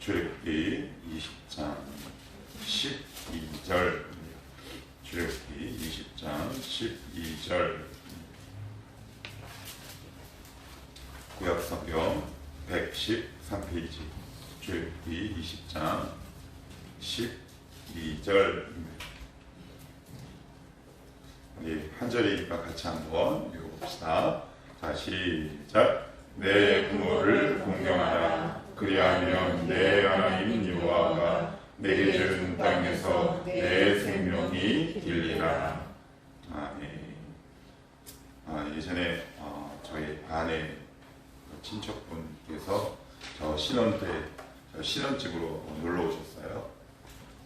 출애굽기 20장 12절. 출애굽기 20장 12절. 구약성경 113페이지. 출애굽기 20장 12절. 한 절이니까 같이 한번 읽어봅시다. 자, 시작. 내 부모를 공경하라. 그리하면 내 하나님 여호와가 내게 준 땅에서 내 생명이 길리라. 아멘. 예전에 저희 아내 친척분께서 저 신혼 때 저 신혼집으로 놀러 오셨어요.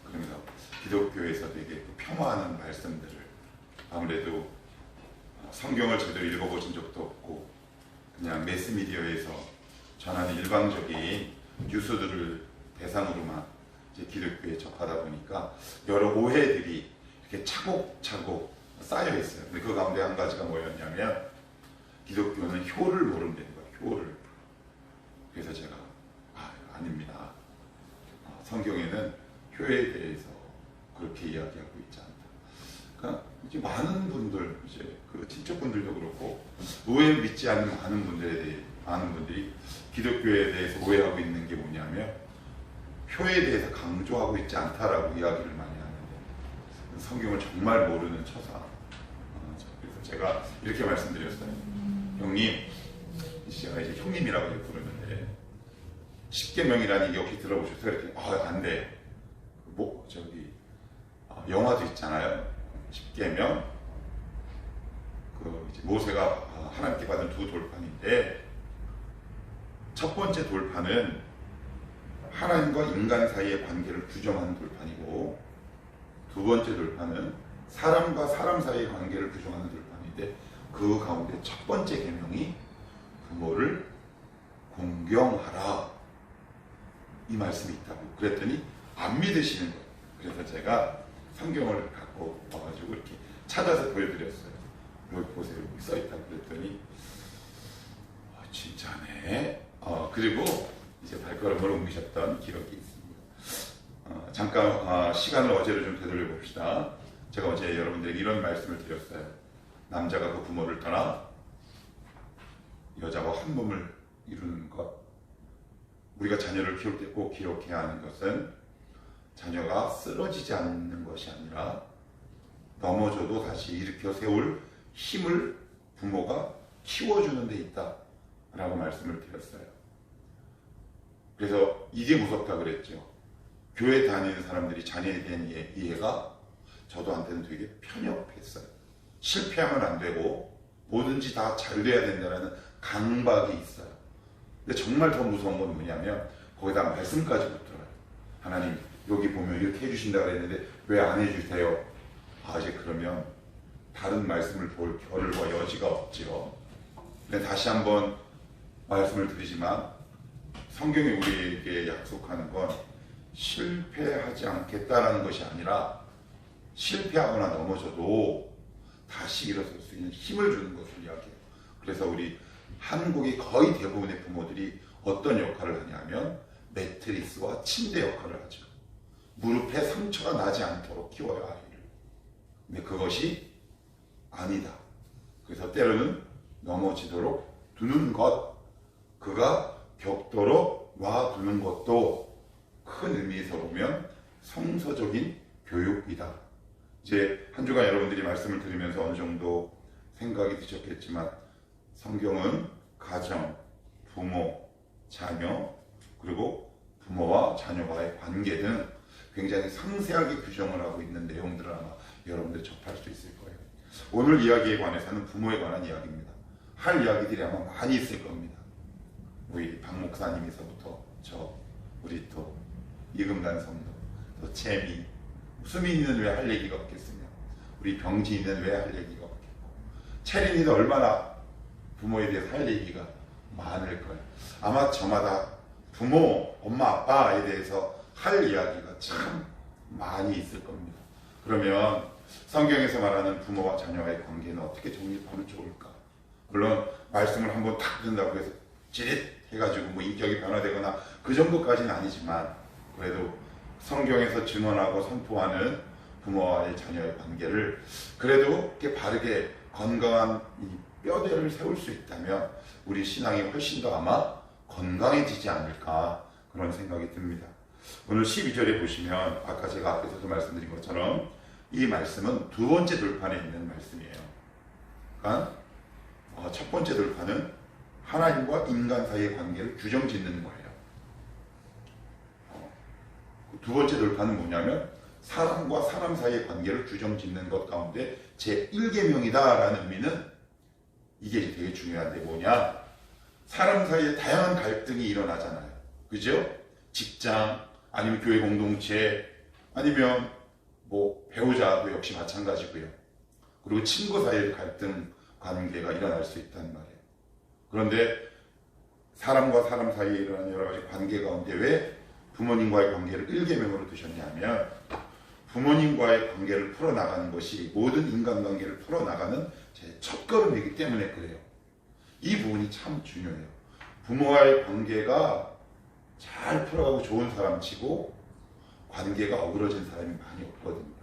그러면서 기독교에서 되게 폄하하는 말씀들을, 아무래도 성경을 제대로 읽어보신 적도 없고 그냥 매스미디어에서 전하는 일방적인 뉴스들을 대상으로만 이제 기독교에 접하다 보니까 여러 오해들이 이렇게 차곡차곡 쌓여 있어요. 근데 그 가운데 한 가지가 뭐였냐면 기독교는 효를 모른다는 거예요. 효를. 그래서 제가 아닙니다. 성경에는 효에 대해서 그렇게 이야기하고 있지 않다. 그러니까 이제 많은 분들, 이제 그 친척분들도 그렇고 오해를 믿지 않는 많은 분들이 기독교에 대해서 오해하고 있는 게 뭐냐면 효에 대해서 강조하고 있지 않다라고 이야기를 많이 하는데 성경을 정말 모르는 처사. 그래서 제가 이렇게 말씀드렸어요. 형님, 제가 이제 형님이라고 부르는데 십계명이라는 게 혹시 들어보셨어요? 이렇게 안 돼. 영화도 있잖아요. 십계명. 이제 모세가 하나님께 받은 두 돌판인데, 첫 번째 돌판은 하나님과 인간 사이의 관계를 규정하는 돌판이고, 두 번째 돌판은 사람과 사람 사이의 관계를 규정하는 돌판인데, 그 가운데 첫 번째 계명이 부모를 공경하라, 이 말씀이 있다고 그랬더니 안 믿으시는 거예요. 그래서 제가 성경을 갖고 와가지고 이렇게 찾아서 보여드렸어요. 여기 보세요, 여기 써있다고 그랬더니 진짜네. 그리고 이제 발걸음을 옮기셨던 기록이 있습니다. 잠깐 시간을 어제로 좀 되돌려 봅시다. 제가 어제 여러분들에게 이런 말씀을 드렸어요. 남자가 그 부모를 떠나 여자와 한 몸을 이루는 것. 우리가 자녀를 키울 때 꼭 기록해야 하는 것은 자녀가 쓰러지지 않는 것이 아니라 넘어져도 다시 일으켜 세울 힘을 부모가 키워주는 데 있다 라고 말씀을 드렸어요. 그래서 이게 무섭다 그랬죠. 교회 다니는 사람들이 자녀에 대한 이해가 저도한테는 되게 편협했어요. 실패하면 안 되고 뭐든지 다 잘 돼야 된다는 강박이 있어요. 근데 정말 더 무서운 건 뭐냐면 거기다 말씀까지 붙들어요. 하나님 여기 보면 이렇게 해주신다 그랬는데 왜 안 해주세요? 이제 그러면 다른 말씀을 볼 겨를과 여지가 없지요. 근데 다시 한번 말씀을 드리지만 성경이 우리에게 약속하는 건 실패하지 않겠다라는 것이 아니라 실패하거나 넘어져도 다시 일어설 수 있는 힘을 주는 것을 이야기해요. 그래서 우리 한국의 거의 대부분의 부모들이 어떤 역할을 하냐면 매트리스와 침대 역할을 하죠. 무릎에 상처가 나지 않도록 키워요, 아이를. 근데 그것이 아니다. 그래서 때로는 넘어지도록 두는 것, 그가 벽도로 놔두는 것도 큰 의미에서 보면 성서적인 교육이다. 이제 한 주간 여러분들이 말씀을 들으면서 어느 정도 생각이 드셨겠지만 성경은 가정, 부모, 자녀, 그리고 부모와 자녀와의 관계 등 굉장히 상세하게 규정을 하고 있는 내용들을 아마 여러분들 접할 수 있을 거예요. 오늘 이야기에 관해서는 부모에 관한 이야기입니다. 할 이야기들이 아마 많이 있을 겁니다. 우리 박 목사님에서부터 우리 또 이금단 성도, 또 채미, 수민이는 왜 할 얘기가 없겠으며, 우리 병진이는 왜 할 얘기가 없겠고, 채린이도 얼마나 부모에 대해서 할 얘기가 많을 거예요. 아마 저마다 부모, 엄마, 아빠에 대해서 할 이야기가 참 많이 있을 겁니다. 그러면 성경에서 말하는 부모와 자녀와의 관계는 어떻게 정립하면 좋을까? 물론 말씀을 한번 딱 듣는다고 해서 지릿 해가지고 뭐 인격이 변화되거나 그 정도까지는 아니지만 그래도 성경에서 증언하고 선포하는 부모와의 자녀의 관계를 그래도 이렇게 바르게 건강한 이 뼈대를 세울 수 있다면 우리 신앙이 훨씬 더 아마 건강해지지 않을까 그런 생각이 듭니다. 오늘 12절에 보시면 아까 제가 앞에서도 말씀드린 것처럼 이 말씀은 두 번째 돌판에 있는 말씀이에요. 그러니까 첫 번째 돌판은 하나님과 인간 사이의 관계를 규정 짓는 거예요. 두 번째 돌판은 뭐냐면 사람과 사람 사이의 관계를 규정 짓는 것 가운데 제1계명이다라는 의미는 이게 되게 중요한데 뭐냐? 사람 사이에 다양한 갈등이 일어나잖아요. 그죠? 직장, 아니면 교회 공동체, 아니면 뭐 배우자도 역시 마찬가지고요. 그리고 친구 사이에도 갈등 관계가 일어날 수 있단 말이에요. 그런데 사람과 사람 사이에 일어나는 여러 가지 관계 가운데 왜 부모님과의 관계를 1계명으로 두셨냐면 부모님과의 관계를 풀어나가는 것이 모든 인간관계를 풀어나가는 제 첫걸음이기 때문에 그래요. 이 부분이 참 중요해요. 부모와의 관계가 잘 풀어가고 좋은 사람 치고 관계가 어그러진 사람이 많이 없거든요.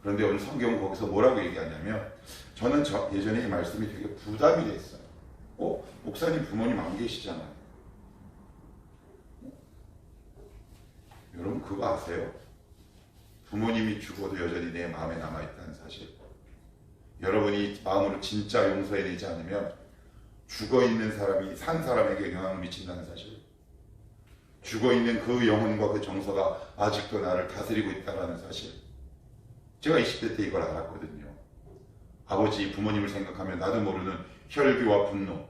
그런데 오늘 성경은 거기서 뭐라고 얘기하냐면 저는 예전에 이 말씀이 되게 부담이 됐어요. 목사님 부모님 안 계시잖아요. 여러분 그거 아세요? 부모님이 죽어도 여전히 내 마음에 남아있다는 사실. 여러분이 마음으로 진짜 용서해내지 않으면 죽어있는 사람이 산 사람에게 영향을 미친다는 사실. 죽어있는 그 영혼과 그 정서가 아직도 나를 다스리고 있다는 사실. 제가 20대 때 이걸 알았거든요. 아버지, 부모님을 생각하면 나도 모르는 혈기와 분노.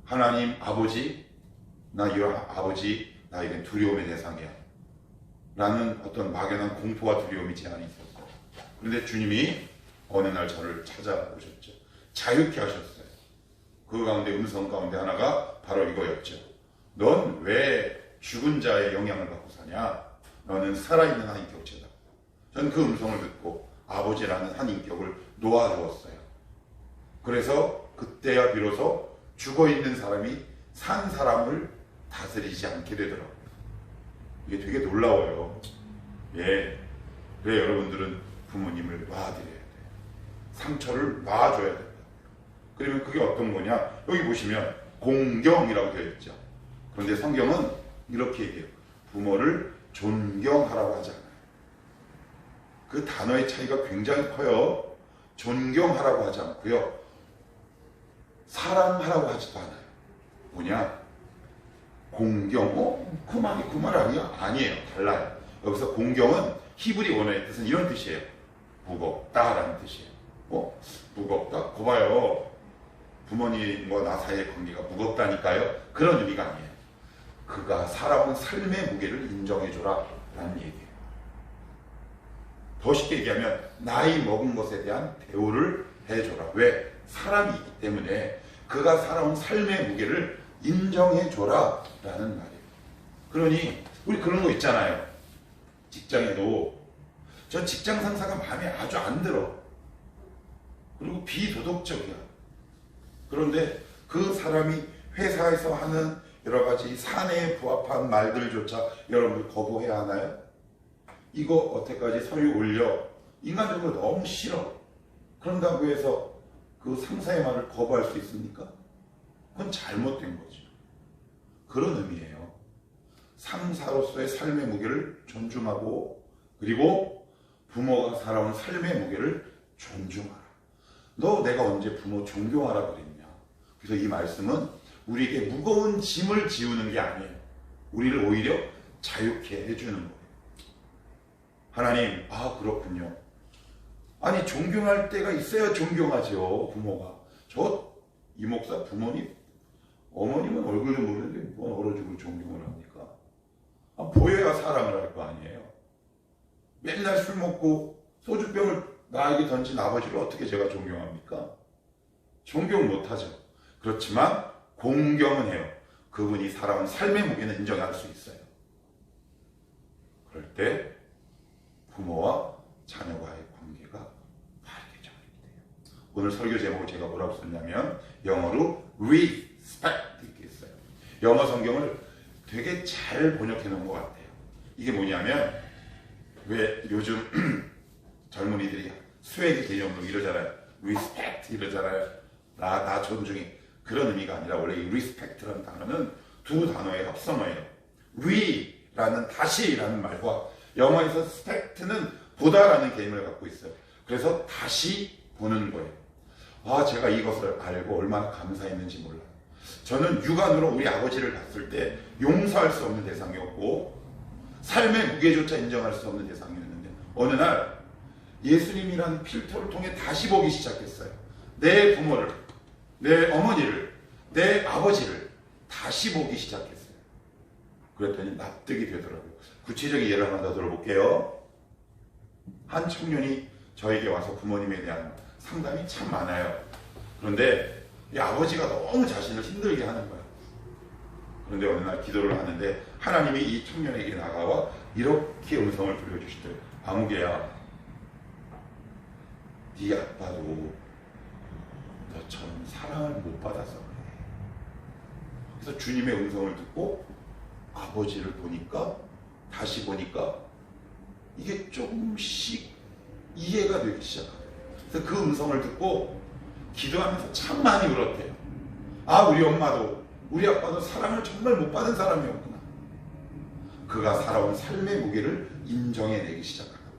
하나님, 아버지, 아버지, 나에겐 두려움의 대상이야. 라는 어떤 막연한 공포와 두려움이 제 안에 있었어요. 그런데 주님이 어느 날 저를 찾아오셨죠. 자유케 하셨어요. 그 가운데 음성 가운데 하나가 바로 이거였죠. 넌 왜 죽은 자의 영향을 받고 사냐? 너는 살아있는 한 인격체다. 전 그 음성을 듣고 아버지라는 한 인격을 놓아주었어요. 그래서 그때야 비로소 죽어있는 사람이 산 사람을 다스리지 않게 되더라고요. 이게 되게 놀라워요. 예. 그래 여러분들은 부모님을 놔드려야 돼요. 상처를 놔줘야 된다. 그러면 그게 어떤 거냐? 여기 보시면 공경이라고 되어 있죠. 그런데 성경은 이렇게 얘기해요. 부모를 존경하라고 하지 않아요. 그 단어의 차이가 굉장히 커요. 존경하라고 하지 않고요. 사랑하라고 하지도 않아요. 뭐냐? 공경, 그 말 아니야? 아니에요. 달라요. 여기서 공경은 히브리 원어의 뜻은 이런 뜻이에요. 무겁다라는 뜻이에요. 무겁다? 거봐요. 부모님과 나 사이의 관계가 무겁다니까요. 그런 의미가 아니에요. 그가 살아온 삶의 무게를 인정해줘라 라는 얘기예요. 더 쉽게 얘기하면 나이 먹은 것에 대한 대우를 해줘라. 왜? 사람이기 때문에 그가 살아온 삶의 무게를 인정해줘라 라는 말이에요. 그러니 우리 그런 거 있잖아요. 직장에도 전 직장 상사가 마음에 아주 안 들어. 그리고 비도덕적이야. 그런데 그 사람이 회사에서 하는 여러 가지 사내에 부합한 말들조차 여러분들 거부해야 하나요? 이거 어때까지 서류 올려. 인간적으로 너무 싫어. 그런다고 해서 그 상사의 말을 거부할 수 있습니까? 그건 잘못된 거죠. 그런 의미예요. 상사로서의 삶의 무게를 존중하고 그리고 부모가 살아온 삶의 무게를 존중하라. 너 내가 언제 부모 존경하라 그랬냐. 그래서 이 말씀은 우리에게 무거운 짐을 지우는 게 아니에요. 우리를 오히려 자유케 해주는 거예요. 하나님, 그렇군요. 아니 존경할 때가 있어야 존경하죠. 부모가. 저 이목사 부모님, 어머님은 얼굴도 모르는데 뭐 얼어죽을 존경을 합니까? 보여야 사랑을 할 거 아니에요. 맨날 술 먹고 소주병을 나에게 던진 아버지를 어떻게 제가 존경합니까? 존경 못하죠. 그렇지만 공경은 해요. 그분이 살아온 삶의 무게는 인정할 수 있어요. 그럴 때 부모와 자녀와의 관계가 바르게 정립이 돼요. 오늘 설교 제목을 제가 뭐라고 썼냐면 영어로 respect 이렇게 했어요. 영어 성경을 되게 잘 번역해 놓은 것 같아요. 이게 뭐냐면, 왜 요즘 젊은이들이 수액의 개념으로 이러잖아요. respect 이러잖아요. 나 존중해. 그런 의미가 아니라 원래 이 respect라는 단어는 두 단어의 합성어예요. re라는 다시라는 말과 영어에서 spect는 보다라는 개념을 갖고 있어요. 그래서 다시 보는 거예요. 제가 이것을 알고 얼마나 감사했는지 몰라요. 저는 육안으로 우리 아버지를 봤을 때 용서할 수 없는 대상이었고 삶의 무게조차 인정할 수 없는 대상이었는데 어느 날 예수님이라는 필터를 통해 다시 보기 시작했어요. 내 부모를, 내 어머니를, 내 아버지를 다시 보기 시작했어요. 그랬더니 납득이 되더라고요. 구체적인 예를 하나 더 들어볼게요. 한 청년이 저에게 와서 부모님에 대한 상담이 참 많아요. 그런데 이 아버지가 너무 자신을 힘들게 하는 거예요. 그런데 어느 날 기도를 하는데 하나님이 이 청년에게 나가와 이렇게 음성을 들려주시더래요. 아무개야, 네 아빠도 너처럼 사랑을 못 받아서 그래. 그래서 주님의 음성을 듣고 아버지를 보니까, 다시 보니까 이게 조금씩 이해가 되기 시작하더래요. 그래서 그 음성을 듣고 기도하면서 참 많이 울었대요. 우리 엄마도 우리 아빠도 사랑을 정말 못 받은 사람이었구나. 그가 살아온 삶의 무게를 인정해내기 시작하는 거예요.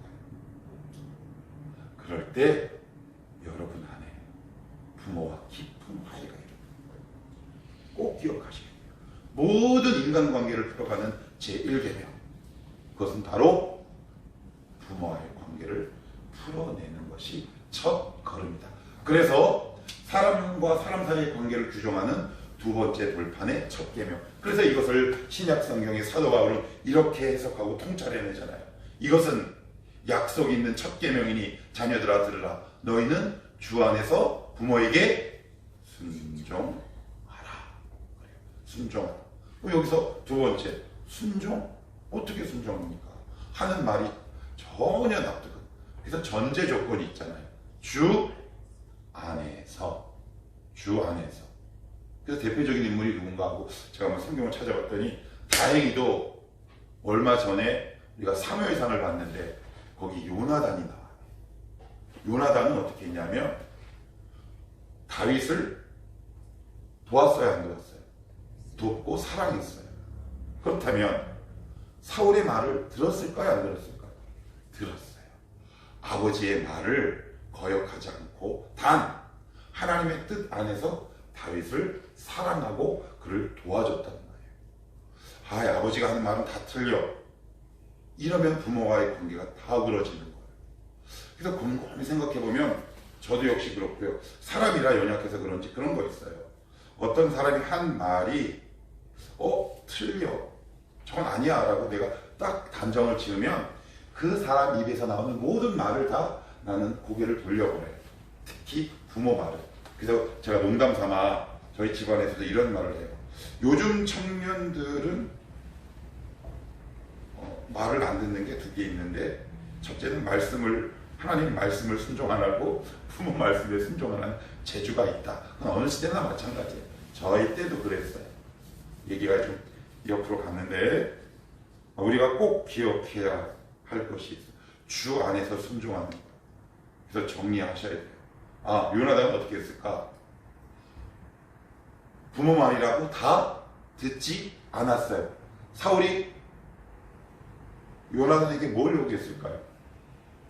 그럴 때 여러분 안에 부모와 깊은 화해가 일어납니다. 꼭 기억하셔야 돼요. 모든 인간관계를 풀어가는 제1계명, 그것은 바로 부모와의 관계를 풀어내는 것이 첫 걸음이다. 그래서 사람과 사람 사이의 관계를 규정하는 두 번째 돌판의 첫 계명. 그래서 이것을 신약 성경의 사도 바울은 이렇게 해석하고 통찰해내잖아요. 이것은 약속 있는 첫 계명이니 자녀들아 들으라. 너희는 주 안에서 부모에게 순종하라. 순종하라. 여기서 두 번째, 순종. 어떻게 순종합니까? 하는 말이 전혀 납득은. 그래서 전제 조건이 있잖아요. 주 안에서. 주 안에서. 그래서 대표적인 인물이 누군가 하고 제가 한번 성경을 찾아봤더니 다행히도 얼마 전에 우리가 사무엘상을 봤는데 거기 요나단이 나와요. 요나단은 어떻게 했냐면 다윗을 도왔어요, 안 도왔어요? 돕고 사랑했어요. 그렇다면 사울의 말을 들었을까요, 안 들었을까요? 들었어요. 아버지의 말을 거역하지 않고 단 하나님의 뜻 안에서 다윗을 사랑하고 그를 도와줬다는 거예요. 아버지가 하는 말은 다 틀려. 이러면 부모와의 관계가 다 어그러지는 거예요. 그래서 곰곰이 생각해보면 저도 역시 그렇고요. 사람이라 연약해서 그런지 그런 거 있어요. 어떤 사람이 한 말이 틀려. 저건 아니야 라고 내가 딱 단정을 지으면 그 사람 입에서 나오는 모든 말을 다 나는 고개를 돌려보내요. 특히 부모 말을. 그래서 제가 농담 삼아 저희 집안에서도 이런 말을 해요. 요즘 청년들은 말을 안 듣는 게 두 개 있는데 첫째는 하나님 말씀을 순종 안 하고 부모 말씀에 순종 안 하는 재주가 있다. 어느 시대나 마찬가지예요. 저희 때도 그랬어요. 얘기가 좀 옆으로 갔는데 우리가 꼭 기억해야 할 것이 있어요. 주 안에서 순종하는 거예요. 그래서 정리하셔야 돼요. 요나단은 어떻게 했을까? 부모 말이라고 다 듣지 않았어요. 사울이 요나단에게 뭘 요구했을까요?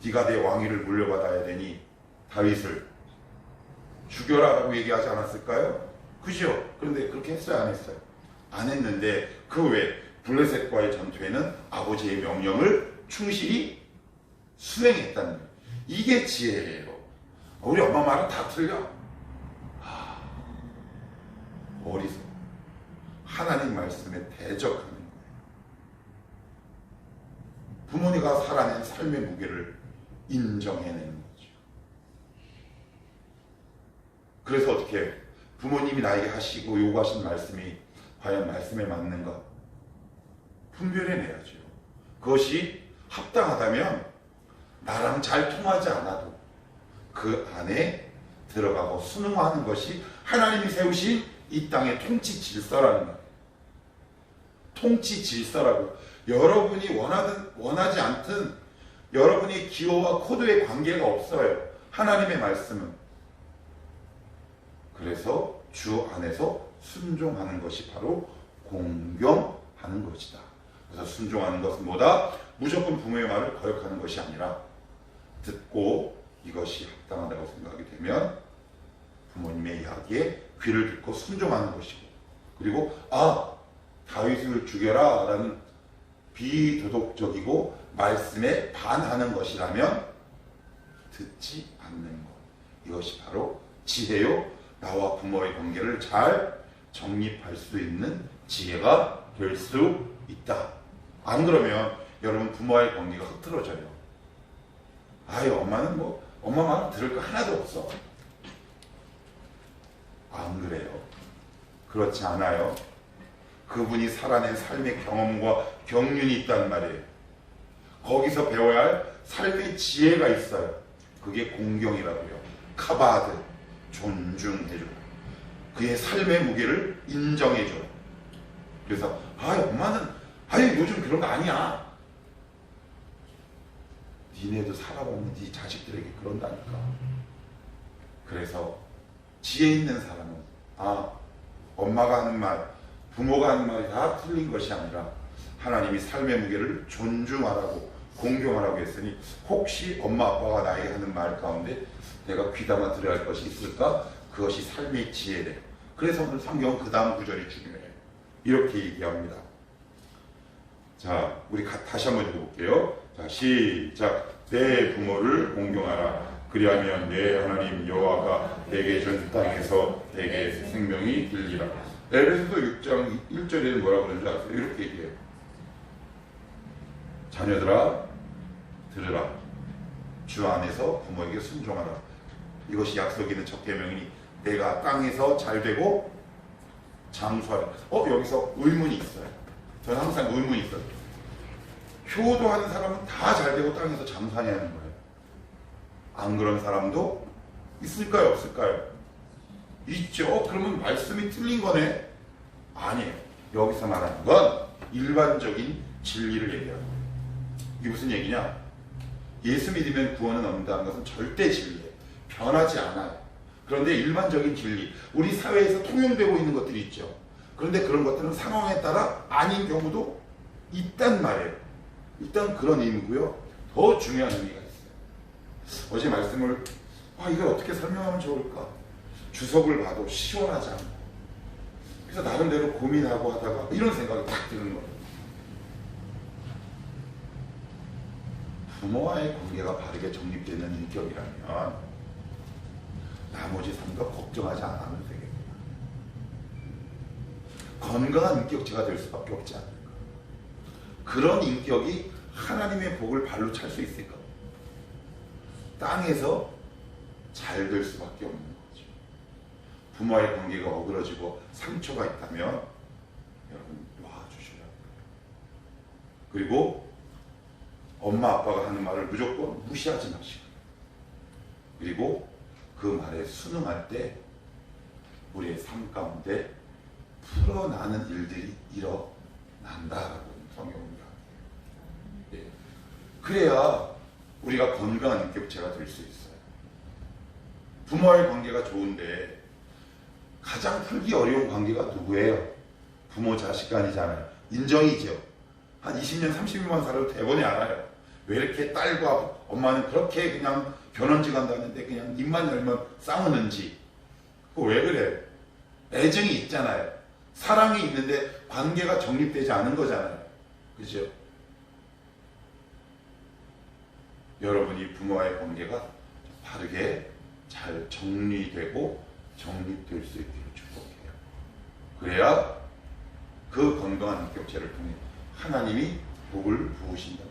네가 내 왕위를 물려받아야 되니 다윗을 죽여라라고 얘기하지 않았을까요? 그죠? 그런데 그렇게 했어요, 안 했어요? 안 했는데 그 외에 블레셋과의 전투에는 아버지의 명령을 충실히 수행했다는 거예요. 이게 지혜예요. 우리 엄마 말은 다 틀려. 어리석어. 하나님 말씀에 대적하는 거예요. 부모님과 살아낸 삶의 무게를 인정해내는 거죠. 그래서 어떻게 부모님이 나에게 하시고 요구하신 말씀이 과연 말씀에 맞는가? 분별해내야죠. 그것이 합당하다면 나랑 잘 통하지 않아도 그 안에 들어가고 순응하는 것이 하나님이 세우신 이 땅의 통치 질서라는 거예요. 통치 질서라고요. 여러분이 원하지 않든 여러분의 기호와 코드에 관계가 없어요. 하나님의 말씀은. 그래서 주 안에서 순종하는 것이 바로 공경하는 것이다. 그래서 순종하는 것은 뭐다? 무조건 부모의 말을 거역하는 것이 아니라 듣고 이것이 합당하다고 생각이 되면 부모님의 이야기에 귀를 듣고 순종하는 것이고, 그리고 다윗을 죽여라 라는 비도덕적이고 말씀에 반하는 것이라면 듣지 않는 것, 이것이 바로 지혜요. 나와 부모의 관계를 잘 정립할 수 있는 지혜가 될 수 있다. 안 그러면 여러분 부모와의 관계가 흐트러져요. 엄마는 엄마 말 들을 거 하나도 없어. 안 그래요. 그렇지 않아요. 그분이 살아낸 삶의 경험과 경륜이 있단 말이에요. 거기서 배워야 할 삶의 지혜가 있어요. 그게 공경이라고요. 카바드, 존중해줘. 그의 삶의 무게를 인정해줘. 그래서 엄마는 요즘 그런 거 아니야. 니네도 살아보면 네 자식들에게 그런다니까. 그래서 지혜 있는 사람은 엄마가 하는 말, 부모가 하는 말이 다 틀린 것이 아니라 하나님이 삶의 무게를 존중하라고 공경하라고 했으니 혹시 엄마 아빠가 나에게 하는 말 가운데 내가 귀담아 들어야 할 것이 있을까? 그것이 삶의 지혜래요. 그래서 오늘 성경 그 다음 구절이 중요해요. 이렇게 얘기합니다. 자, 우리 다시 한번 읽어볼게요. 자, 시작. 내 부모를 공경하라. 그리하면 내 하나님 여호와가 내게 준 땅에서 내게 생명이 길리라. 에베소서 6장 1절에는 뭐라고 그러는지 아세요? 이렇게 얘기해요. 자녀들아 들으라. 주 안에서 부모에게 순종하라. 이것이 약속이 있는 첫 계명이니 내가 땅에서 잘 되고 장수하라. 여기서 의문이 있어요. 저는 항상 의문이 있어요. 효도하는 사람은 다 잘 되고 땅에서 장수하냐는 거예요. 안 그런 사람도 있을까요? 없을까요? 있죠. 그러면 말씀이 틀린 거네? 아니에요. 여기서 말하는 건 일반적인 진리를 얘기하는 거예요. 이게 무슨 얘기냐? 예수 믿으면 구원은 얻는다는 것은 절대 진리예요. 변하지 않아요. 그런데 일반적인 진리, 우리 사회에서 통용되고 있는 것들이 있죠. 그런데 그런 것들은 상황에 따라 아닌 경우도 있단 말이에요. 일단 그런 의미고요. 더 중요한 의미가 있어요. 어제 말씀을 이걸 어떻게 설명하면 좋을까? 주석을 봐도 시원하지 않고, 그래서 나름대로 고민하고 하다가 이런 생각이 딱 드는 거예요. 부모와의 관계가 바르게 정립되는 인격이라면 나머지 삶도 걱정하지 않으면 되겠구나. 건강한 인격체가 될 수밖에 없지 않을까. 그런 인격이 하나님의 복을 발로 찰 수 있을까? 땅에서 잘 될 수밖에 없는 거죠. 부모와의 관계가 어그러지고 상처가 있다면 여러분 놔주셔야 합니다. 그리고 엄마 아빠가 하는 말을 무조건 무시하지 마시고, 그리고 그 말에 순응할 때 우리의 삶 가운데 풀어나는 일들이 일어난다라고 성경입니다. 그래야 우리가 건강한 인격체가 될 수 있어요. 부모와의 관계가 좋은데 가장 풀기 어려운 관계가 누구예요? 부모 자식 간이잖아요. 인정이죠. 한 20년 30년만 살아도 대번에 알아요. 왜 이렇게 딸과 엄마는 그렇게 그냥 변원지 간다는데 그냥 입만 열면 싸우는지. 그거 왜 그래? 애정이 있잖아요. 사랑이 있는데 관계가 정립되지 않은 거잖아요. 그죠? 여러분이 부모와의 관계가 바르게 잘 정리되고 정립될 수 있기를 축복해요. 그래야 그 건강한 인격체를 통해 하나님이 복을 부으신다.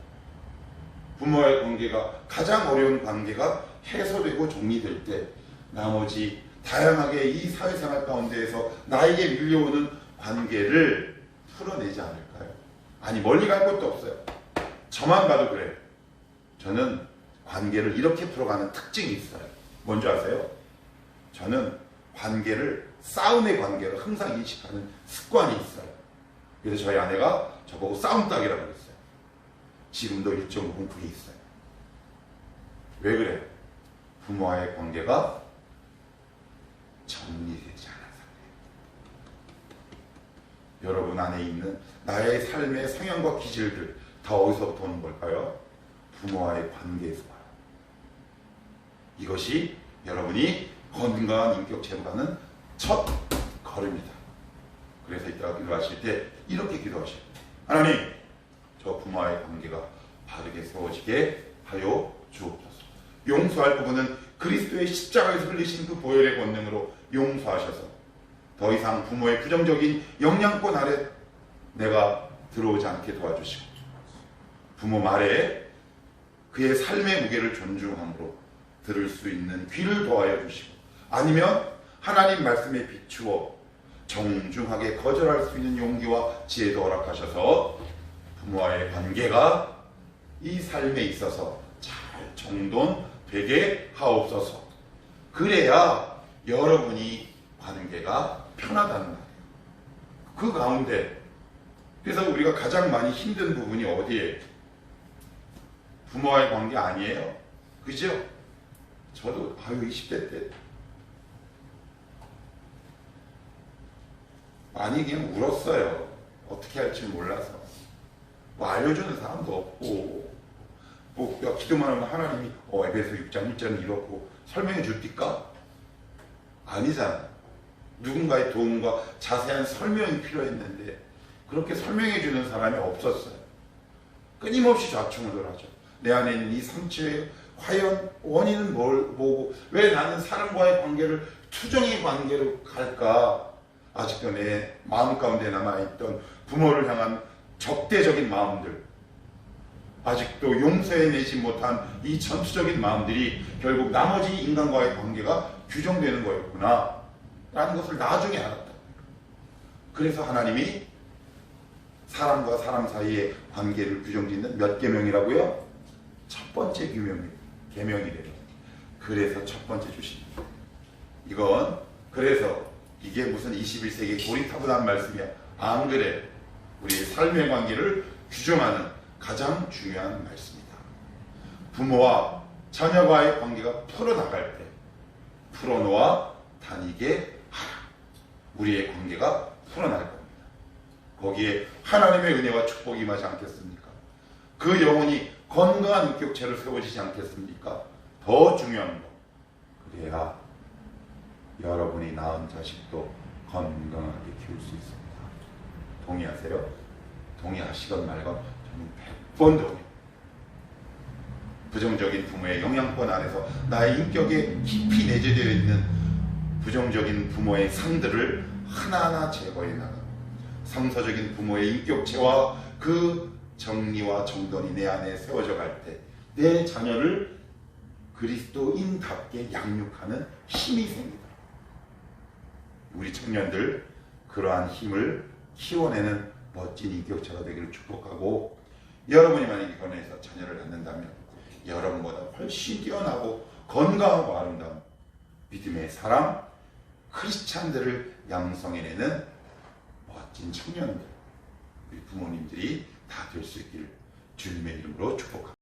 부모와의 관계가 가장 어려운 관계가 해소되고 정리될 때 나머지 다양하게 이 사회생활 가운데에서 나에게 밀려오는 관계를 풀어내지 않을까요? 아니 멀리 갈 것도 없어요. 저만 봐도 그래요. 저는 관계를 이렇게 풀어가는 특징이 있어요. 뭔지 아세요? 저는 관계를 싸움의 관계로 항상 인식하는 습관이 있어요. 그래서 저희 아내가 저보고 싸움닭이라고 그랬어요. 지금도 일정 부분 그게 있어요. 왜 그래요? 부모와의 관계가 정리되지 않아서 그래요. 여러분 안에 있는 나의 삶의 성향과 기질들 다 어디서부터 오는 걸까요? 부모와의 관계에서 와요. 이것이 여러분이 건강한 인격체로 가는 첫 걸음이다. 그래서 이따가 기도하실 때 이렇게 기도하셔요. 하나님, 저 부모와의 관계가 바르게 세워지게 하여 주옵소서. 용서할 부분은 그리스도의 십자가에서 흘리신 그 보혈의 권능으로 용서하셔서 더 이상 부모의 부정적인 영향권 아래 내가 들어오지 않게 도와주시고, 부모 말에 그의 삶의 무게를 존중함으로 들을 수 있는 귀를 더하여 주시고, 아니면 하나님 말씀에 비추어 정중하게 거절할 수 있는 용기와 지혜도 허락하셔서 부모와의 관계가 이 삶에 있어서 잘 정돈되게 하옵소서. 그래야 여러분이 관계가 편하다는 말이에요. 그 가운데 그래서 우리가 가장 많이 힘든 부분이 어디에? 부모와의 관계 아니에요? 그죠? 저도 20대 때 많이 그냥 울었어요. 어떻게 할지 몰라서. 뭐 알려주는 사람도 없고, 뭐 기도만 하면 하나님이 에베소 6장 1절은 이렇고 설명해 줄까? 아니잖아. 누군가의 도움과 자세한 설명이 필요했는데 그렇게 설명해 주는 사람이 없었어요. 끊임없이 좌충우돌 하죠. 내 안에 있는 이 상처의 과연 원인은 뭐고, 왜 나는 사람과의 관계를 투정의 관계로 갈까? 아직도 내 마음 가운데 남아있던 부모를 향한 적대적인 마음들, 아직도 용서해내지 못한 이 전투적인 마음들이 결국 나머지 인간과의 관계가 규정되는 거였구나 라는 것을 나중에 알았다. 그래서 하나님이 사람과 사람 사이의 관계를 규정짓는 몇 계명이라고요? 첫 번째 계명이래요. 그래서 첫 번째 주십니다. 이건 그래서 이게 무슨 21세기 고리타분한 말씀이야. 안 그래. 우리의 삶의 관계를 규정하는 가장 중요한 말씀이다. 부모와 자녀와의 관계가 풀어나갈 때 풀어놓아 다니게 하라. 우리의 관계가 풀어날 겁니다. 거기에 하나님의 은혜와 축복이 임하지 않겠습니까? 그 영혼이 건강한 인격체로 세워지지 않겠습니까? 더 중요한 거. 그래야 여러분이 낳은 자식도 건강하게 키울 수 있습니다. 동의하세요? 동의하시건 말건 저는 100번 동의. 부정적인 부모의 영향권 안에서 나의 인격에 깊이 내재되어 있는 부정적인 부모의 상들을 하나하나 제거해 나가고, 성서적인 부모의 인격체와 그 정리와 정돈이 내 안에 세워져 갈 때 내 자녀를 그리스도인답게 양육하는 힘이 생깁니다. 우리 청년들 그러한 힘을 키워내는 멋진 인격체가 되기를 축복하고, 여러분이 만약에 결혼해서 자녀를 낳는다면 여러분보다 훨씬 뛰어나고 건강하고 아름다운 믿음의 사람 크리스찬들을 양성해내는 멋진 청년들, 우리 부모님들이 다 될 수 있기를 주님의 이름으로 축복합니다.